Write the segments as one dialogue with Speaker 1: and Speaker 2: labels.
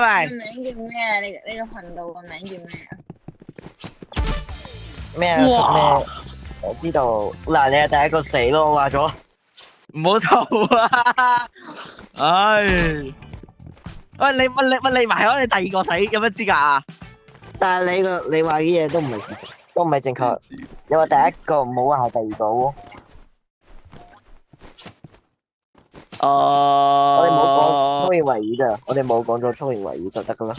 Speaker 1: 得未？
Speaker 2: 個名叫咩啊？你個頻道個名叫咩啊？
Speaker 3: 咩啊？咩？我知道。嗱，你係第一個死咯，我話咗。
Speaker 1: 唔好嘈啊！唉，喂，你埋咗你第二個死有咩資格啊？
Speaker 3: 但係你話啲嘢都唔係正確。你話第一個唔好話係第二個喎。我哋冇講粗言穢語咋，我哋冇講咗粗言穢語就得噶啦。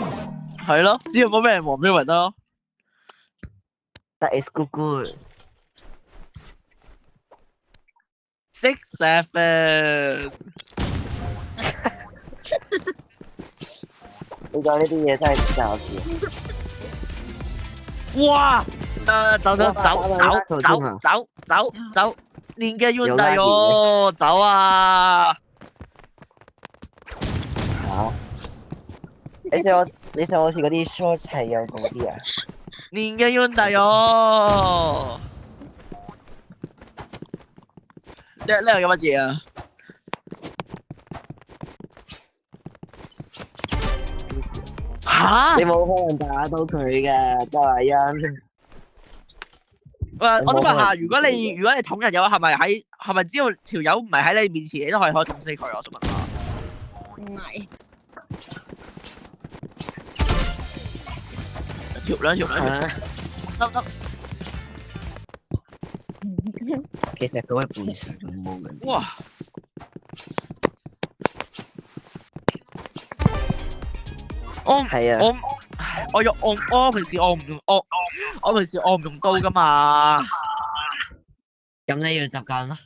Speaker 1: 係咯，只要冇俾人黃標咪得咯。
Speaker 3: That is good.
Speaker 1: 6 7。
Speaker 3: 你講呢啲嘢真係搞笑。
Speaker 1: 哇！走，年嘅冤大哦，走啊！
Speaker 3: 好。你想好似嗰啲 short 係有嗰啲啊？
Speaker 1: 年嘅冤大哦！呢度有乜嘢啊？吓？
Speaker 3: 你冇可能打到佢嘅，周亞欣。
Speaker 1: 我想問下，如果你捅人嘅話，係咪只要條友唔係喺你面前，你都可以捅死佢？我想問下。
Speaker 2: 唔係。
Speaker 1: 兩條。得。
Speaker 3: 其實嗰位本身都冇嘅。
Speaker 1: 哇！
Speaker 3: 係啊。
Speaker 1: 我平時我唔用刀噶嘛。
Speaker 3: 咁你要習慣啦，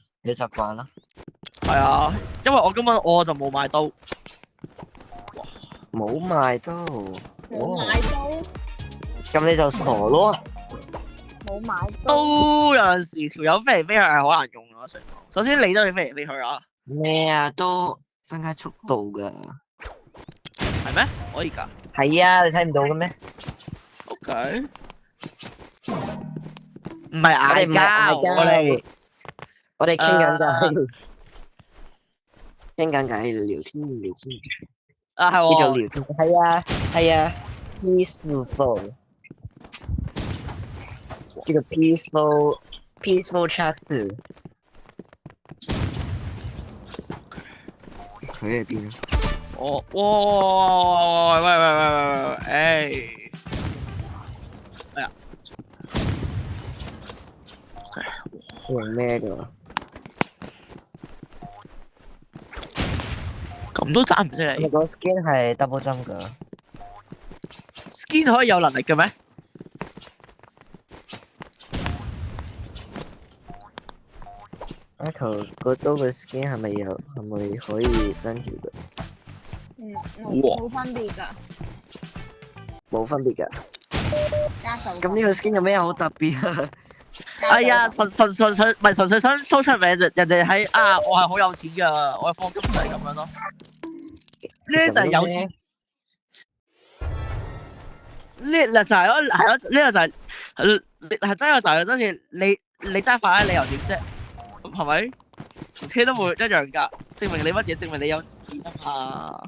Speaker 1: 係啊，因為我根本我就冇買刀。
Speaker 3: 冇買刀。
Speaker 2: 冇買刀。
Speaker 3: 咁你就傻咯。
Speaker 2: 冇買
Speaker 1: 刀
Speaker 2: 刀。
Speaker 1: 有陣時條友飛嚟飛去係好難用啊。首先你都要飛嚟飛去啊。
Speaker 3: 咩啊？都增加速度㗎。
Speaker 1: 係咩？可以㗎？
Speaker 3: 係啊，你睇唔到嘅咩
Speaker 1: ？OK。唔係嗌交，
Speaker 3: 我哋傾緊偈，聊天。
Speaker 1: 啊係喎。
Speaker 3: 叫做聊天，係啊 ，peaceful， 叫做 peaceful chat。佢喺邊啊？
Speaker 1: 喂，哎呀，
Speaker 3: 用咩㗎？
Speaker 1: 咁都斬唔死你？
Speaker 3: 你個 skin 係 double jump 㗎
Speaker 1: ？skin 可以有能力嘅咩？
Speaker 3: 阿球個刀嘅 skin 係咪可以升條嘅？
Speaker 2: 冇分別㗎。
Speaker 3: 冇分別㗎。
Speaker 2: 加手。
Speaker 3: 咁呢個 skin 有咩好特別啊？
Speaker 1: 哎呀，純粹唔係純粹想 show 出名，人哋喺我係好有錢㗎，我放金就係咁樣咯。呢就係有錢。呢就係咯，呢個就係係真係就係真係你揸快你又點啫？係咪？車都會一樣㗎，證明你乜嘢？證明你有錢啊嘛。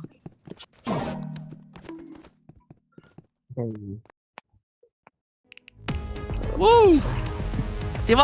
Speaker 1: 點解會？